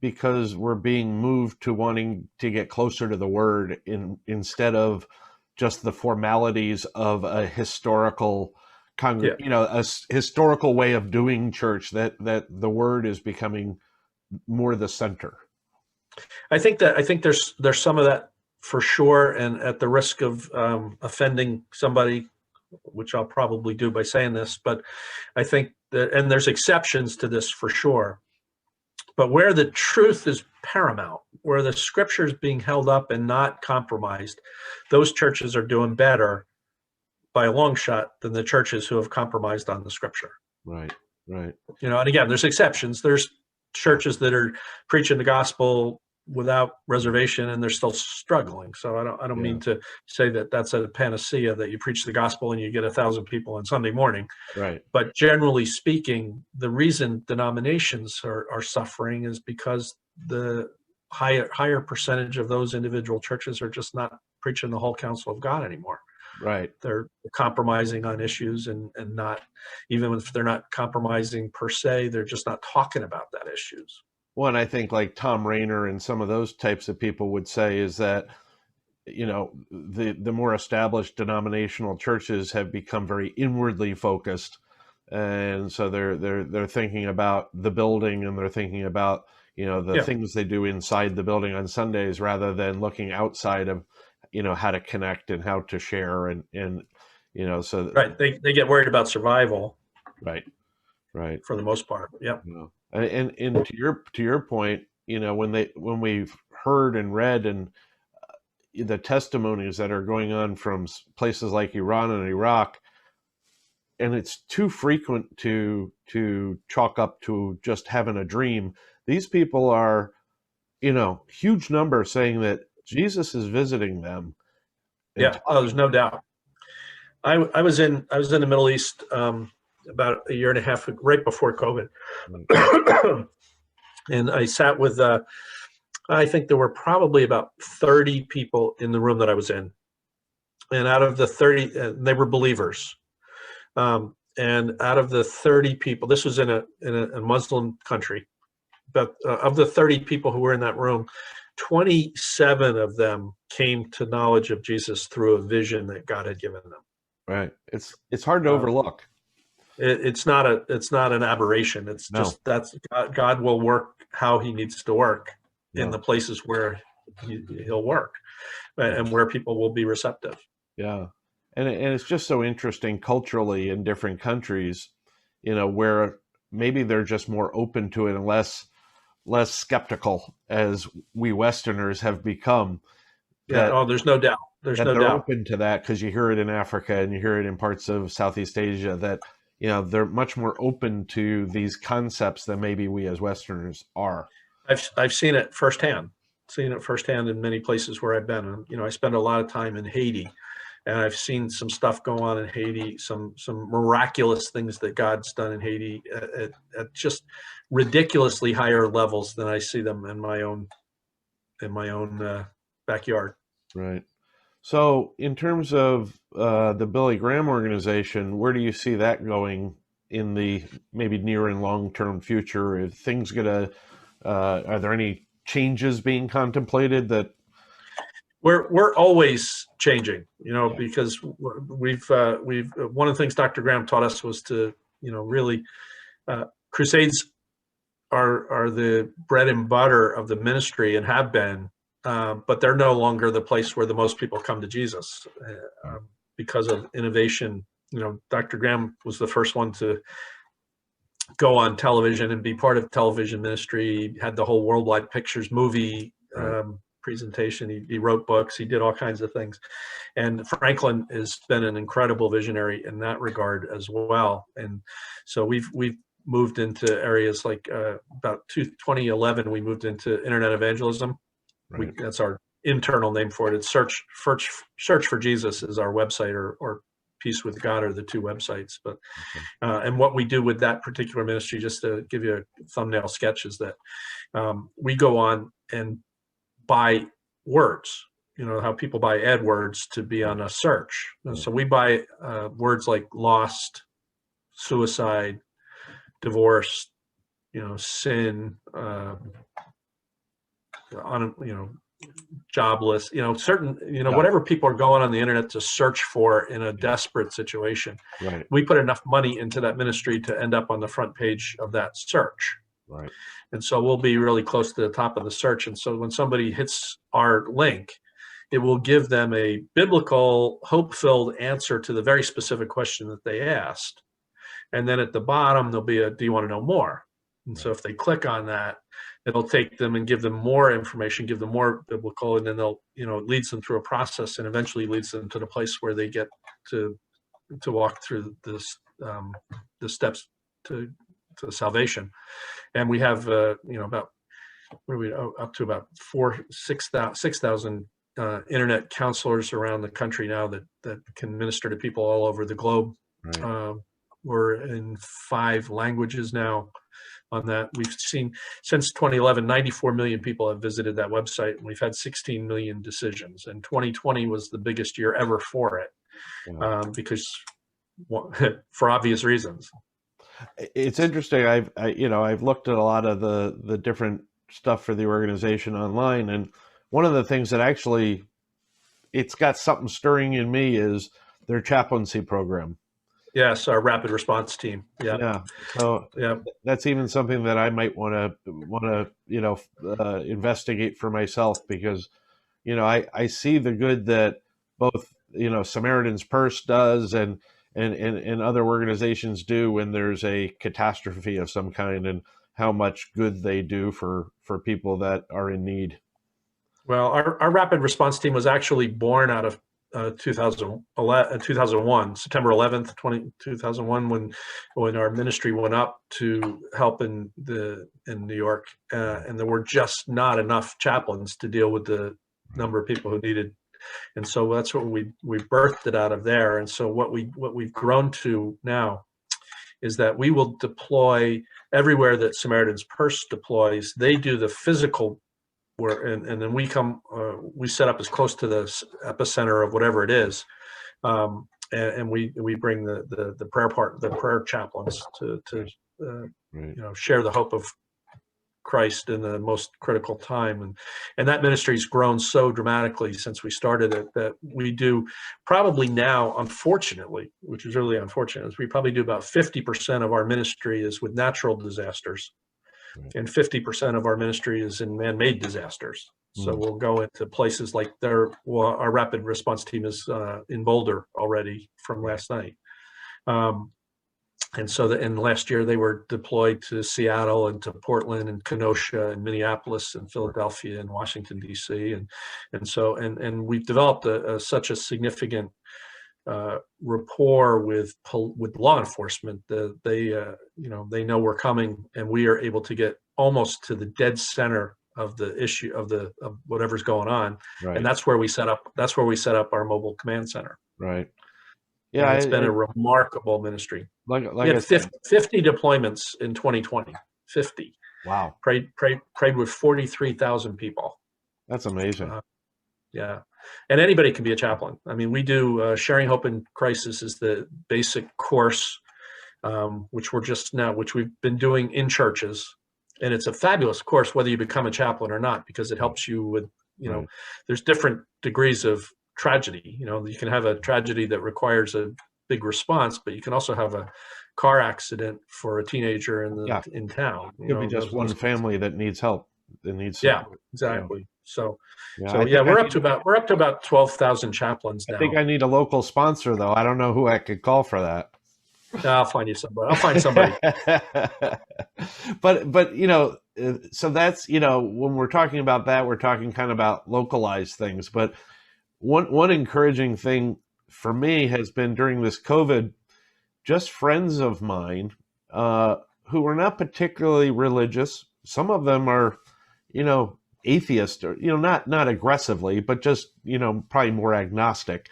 because we're being moved to wanting to get closer to the Word instead of just the formalities of a historical Yeah. historical way of doing church, that the word is becoming more the center. I think there's some of that for sure, and at the risk of offending somebody, which I'll probably do by saying this, but I think that, and there's exceptions to this for sure, but where the truth is paramount, where the scripture is being held up and not compromised, those churches are doing better by a long shot than the churches who have compromised on the scripture. Right, right. And again, there's exceptions. There's churches that are preaching the gospel without reservation and they're still struggling. So I don't mean to say that that's a panacea, that you preach the gospel and you get 1,000 people on Sunday morning. Right. But generally speaking, the reason denominations are suffering is because the higher percentage of those individual churches are just not preaching the whole counsel of God anymore. Right. They're compromising on issues and not, even if they're not compromising per se, they're just not talking about that issues. Well, and I think like Tom Rainer and some of those types of people would say is that, the more established denominational churches have become very inwardly focused. And so they're thinking about the building, and they're thinking about, the things they do inside the building on Sundays, rather than looking outside of, how to connect and how to share and so. Right. They get worried about survival. Right. Right. For the most part. Yeah. And to your point, when we've heard and read and the testimonies that are going on from places like Iran and Iraq, and it's too frequent to chalk up to just having a dream. These people are, huge numbers saying that Jesus is visiting them. Yeah. Oh, there's no doubt. I was in the Middle East about a year and a half, right before COVID. And I sat with, I think there were probably about 30 people in the room that I was in. And out of the 30, they were believers. And out of the 30 people, this was in a Muslim country, but of the 30 people who were in that room, 27 of them came to knowledge of Jesus through a vision that God had given them. Right. It's hard to overlook. It's not an aberration. It's just that's God will work how he needs to work in the places where he'll work and where people will be receptive. Yeah. And it's just so interesting culturally in different countries, where maybe they're just more open to it and less skeptical, as we Westerners have become. Yeah. There's no doubt. They're open to that, because you hear it in Africa and you hear it in parts of Southeast Asia, that they're much more open to these concepts than maybe we as Westerners are. I've seen it firsthand. In many places where I've been. And, I spend a lot of time in Haiti, and I've seen some stuff go on in Haiti, some miraculous things that God's done in Haiti at just ridiculously higher levels than I see them in my own backyard. Right. So in terms of the Billy Graham organization, where do you see that going in the maybe near and long-term future? Are things are there any changes being contemplated that? We're always changing, because we've one of the things Dr. Graham taught us was to, really crusades are the bread and butter of the ministry and have been. But they're no longer the place where the most people come to Jesus because of innovation. Dr. Graham was the first one to go on television and be part of television ministry. He had the whole Worldwide Pictures movie presentation. He wrote books. He did all kinds of things. And Franklin has been an incredible visionary in that regard as well. And so we've moved into areas like about 2011, we moved into internet evangelism. Right. That's our internal name for it. It's Search for Jesus is our website, or Peace with God are the two websites. But and what we do with that particular ministry, just to give you a thumbnail sketch, is that we go on and buy words. How people buy AdWords to be on a search. And so we buy words like lost, suicide, divorce, sin, jobless, certain, Yeah. whatever people are going on the internet to search for in a desperate situation. Right. We put enough money into that ministry to end up on the front page of that search. Right. And so we'll be really close to the top of the search. And so when somebody hits our link, it will give them a biblical, hope-filled answer to the very specific question that they asked. And then at the bottom, there'll be a, do you want to know more? And so if they click on that, it'll take them and give them more information, give them more biblical, and then they'll, it leads them through a process and eventually leads them to the place where they get to walk through this, the steps to salvation. And we have, about, what are we up to, about 6,000 internet counselors around the country now that can minister to people all over the globe. Right. We're in 5 languages now on that. We've seen since 2011, 94 million people have visited that website, and we've had 16 million decisions. And 2020 was the biggest year ever for it, because for obvious reasons. It's interesting. I've looked at a lot of the different stuff for the organization online, and one of the things that actually it's got something stirring in me is their chaplaincy program. Yes, our rapid response team. Yeah. Yeah. So that's even something that I might want to investigate for myself, because I see the good that both Samaritan's Purse does and other organizations do when there's a catastrophe of some kind, and how much good they do for people that are in need. Well, our rapid response team was actually born out of 2001, September 11th, 2001, when our ministry went up to help in New York, and there were just not enough chaplains to deal with the number of people who needed. And so that's what we birthed it out of there. And so what we've grown to now is that we will deploy everywhere that Samaritan's Purse deploys. They do the physical work, and then we set up as close to the epicenter of whatever it is, and we bring the prayer chaplains to share the hope of Christ in the most critical time. And that ministry's grown so dramatically since we started it, that we do probably now, unfortunately, which is really unfortunate, is we probably do about 50% of our ministry is with natural disasters, and 50% of our ministry is in man-made disasters. So we'll go into places like our rapid response team is in Boulder already from last night. And so and last year they were deployed to Seattle and to Portland and Kenosha and Minneapolis and Philadelphia and Washington, D.C. And we've developed such a significant rapport with law enforcement that they know we're coming, and we are able to get almost to the dead center of the issue of whatever's going on. Right. And that's where we set up our mobile command center. Right. Yeah, and it's been a remarkable ministry. Like we had 50 deployments in 2020. 50. Wow. Prayed with 43,000 people. That's amazing. Yeah. And anybody can be a chaplain. I mean, we do Sharing Hope in Crisis is the basic course, which we've been doing in churches. And it's a fabulous course, whether you become a chaplain or not, because it helps you with, there's different degrees of tragedy. You can have a tragedy that requires a big response, but you can also have a car accident for a teenager in town. It could be just one family that needs help. That needs support. Yeah, exactly. So we're up to about 12,000 chaplains now. I think I need a local sponsor, though. I don't know who I could call for that. I'll find you somebody. I'll find somebody. But so that's when we're talking about that, we're talking kind of about localized things. But one encouraging thing for me has been during this COVID, just friends of mine who are not particularly religious. Some of them are, atheist, or not aggressively, but just probably more agnostic.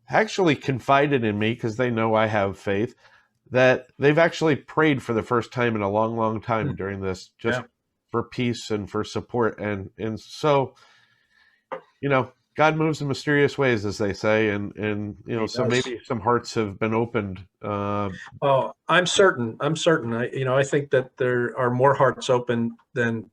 Actually confided in me, because they know I have faith, that they've actually prayed for the first time in a long, long time during this, just for peace and for support. And so, God moves in mysterious ways, as they say, and so maybe some hearts have been opened. Oh, I'm certain. I think that there are more hearts open than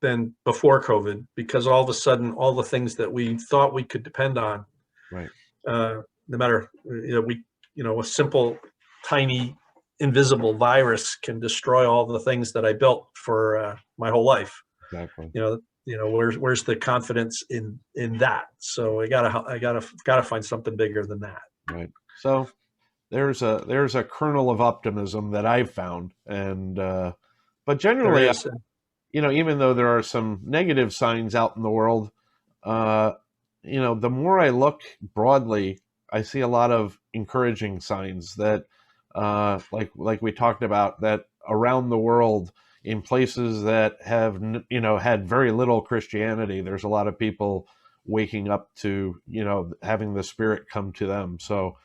than before COVID, because all of a sudden, all the things that we thought we could depend on, Right. no matter, a simple, tiny, invisible virus can destroy all the things that I built for my whole life. Exactly. Where's the confidence in that? So I gotta find something bigger than that. Right. So there's a kernel of optimism that I've found, and but generally, even though there are some negative signs out in the world, the more I look broadly, I see a lot of encouraging signs that, like we talked about, that around the world, in places that have had very little Christianity, there's a lot of people waking up to having the Spirit come to them. So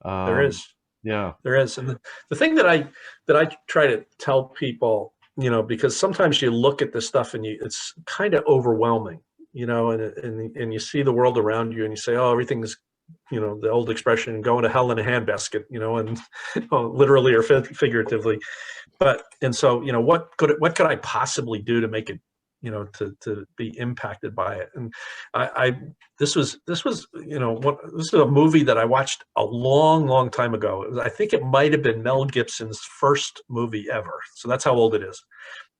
there is. Yeah, there is. And the thing that I try to tell people, because sometimes you look at this stuff and it's kind of overwhelming, and you see the world around you and you say, oh, everything is, the old expression, going to hell in a handbasket, and literally or figuratively. And so, what could I possibly do to make it, to be impacted by it? And this was a movie that I watched a long time ago. I think it might have been Mel Gibson's first movie ever. So that's how old it is.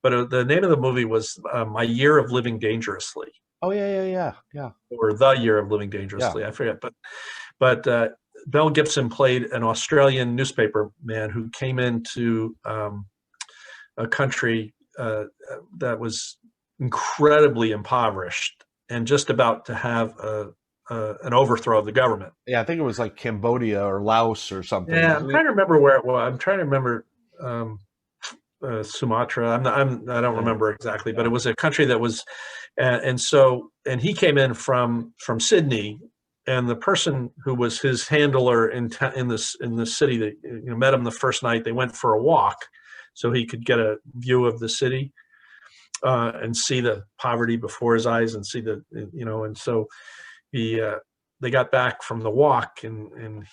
But the name of the movie was My Year of Living Dangerously. Oh yeah. Or The Year of Living Dangerously. Yeah. I forget. But Mel Gibson played an Australian newspaper man who came into a country that was incredibly impoverished and just about to have an overthrow of the government. Yeah, I think it was like Cambodia or Laos or something. Yeah, I'm trying to remember where it was. I'm trying to remember Sumatra. I don't remember exactly, but it was a country that was, and he came in from Sydney, and the person who was his handler in the city that met him the first night, they went for a walk so he could get a view of the city and see the poverty before his eyes and see and so they got back from the walk, and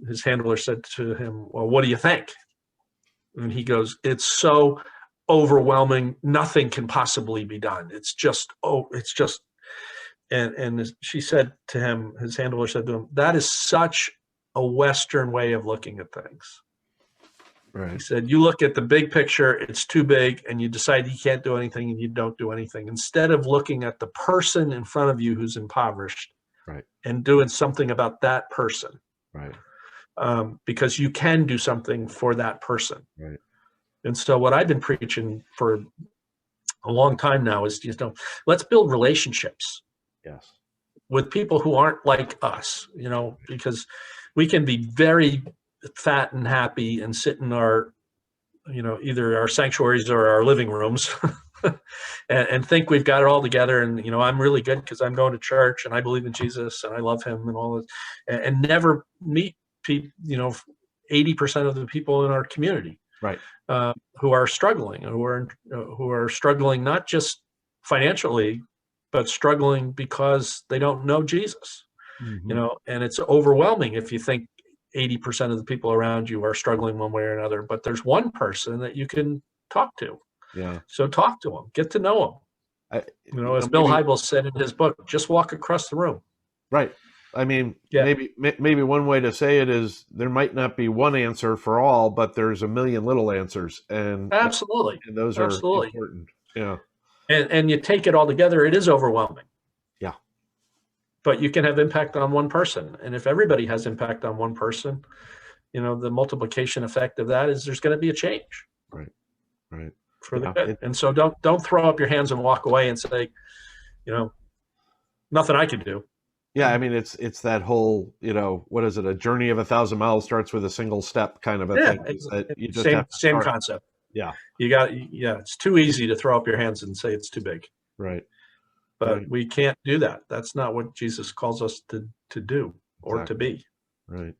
his handler said to him, well, what do you think? And he goes, it's so overwhelming, nothing can possibly be done. It's just and she said to him, his handler said to him, that is such a Western way of looking at things. Right. He said, you look at the big picture, it's too big, and you decide you can't do anything, and you don't do anything. Instead of looking at the person in front of you who's impoverished, right, and doing something about that person. Right. Because you can do something for that person. Right. And so what I've been preaching for a long time now is, let's build relationships. Yes. With people who aren't like us, because we can be very fat and happy and sit in our, either our sanctuaries or our living rooms and think we've got it all together. And, I'm really good because I'm going to church and I believe in Jesus and I love him and all this, and never meet people, 80% of the people in our community, right, who are struggling, who are struggling not just financially, but struggling because they don't know Jesus. Mm-hmm. And it's overwhelming if you think 80% of the people around you are struggling one way or another, but there's one person that you can talk to. Yeah. So talk to him, get to know him. As Bill Hybels said in his book, just walk across the room. Right. I mean, yeah. Maybe one way to say it is there might not be one answer for all, but there's a million little answers, and absolutely, and those are important. Yeah. And you take it all together, it is overwhelming. Yeah. But you can have impact on one person. And if everybody has impact on one person, the multiplication effect of that is there's going to be a change. Right. Right. For the good. And so don't throw up your hands and walk away and say, nothing I can do. Yeah, I mean, it's that whole, what is it? A journey of 1,000 miles starts with a single step kind of a thing. You just same concept. Yeah. It's too easy to throw up your hands and say it's too big. Right. But we can't do that. That's not what Jesus calls us to do or to be. Right.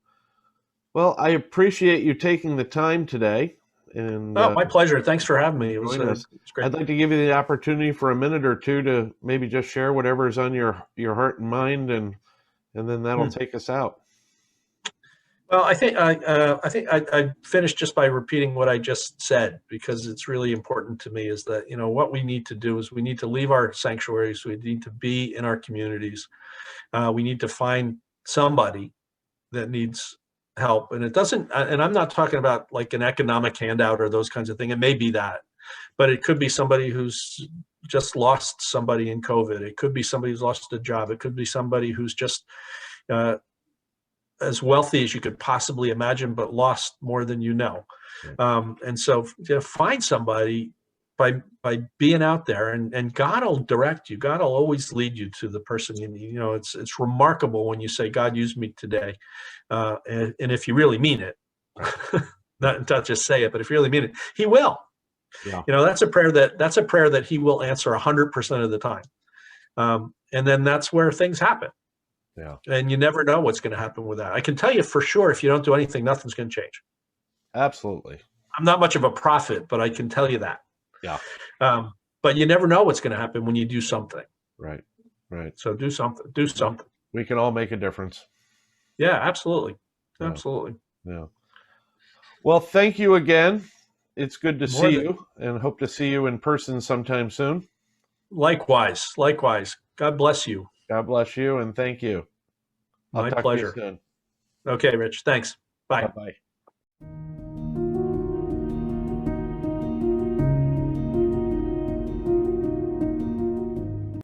Well, I appreciate you taking the time today. And my pleasure. Thanks for having me. It was great. I'd like to give you the opportunity for a minute or two to maybe just share whatever's on your heart and mind, and then that'll take us out. Well, I finished just by repeating what I just said, because it's really important to me, is that, what we need to do is we need to leave our sanctuaries. We need to be in our communities. We need to find somebody that needs help. And it doesn't, and I'm not talking about like an economic handout or those kinds of things. It may be that, but it could be somebody who's just lost somebody in COVID. It could be somebody who's lost a job. It could be somebody who's just, uh, as wealthy as you could possibly imagine, but lost more than you know. And so find somebody by being out there, and God will direct you. God will always lead you to the person you need. It's remarkable when you say, God, use me today. And if you really mean it, not just say it, but if you really mean it, he will. Yeah. That's a prayer that he will answer 100% of the time. And then that's where things happen. Yeah. And you never know what's going to happen with that. I can tell you for sure, if you don't do anything, nothing's going to change. Absolutely. I'm not much of a prophet, but I can tell you that. Yeah. But you never know what's going to happen when you do something. Right. Right. So do something. Do something. We can all make a difference. Yeah, absolutely. Yeah. Absolutely. Yeah. Well, thank you again. It's good to More see than- you, and hope to see you in person sometime soon. Likewise. Likewise. God bless you. God bless you, and thank you. I'll My talk pleasure. to you soon. Okay, Rich. Thanks. Bye. Bye-bye.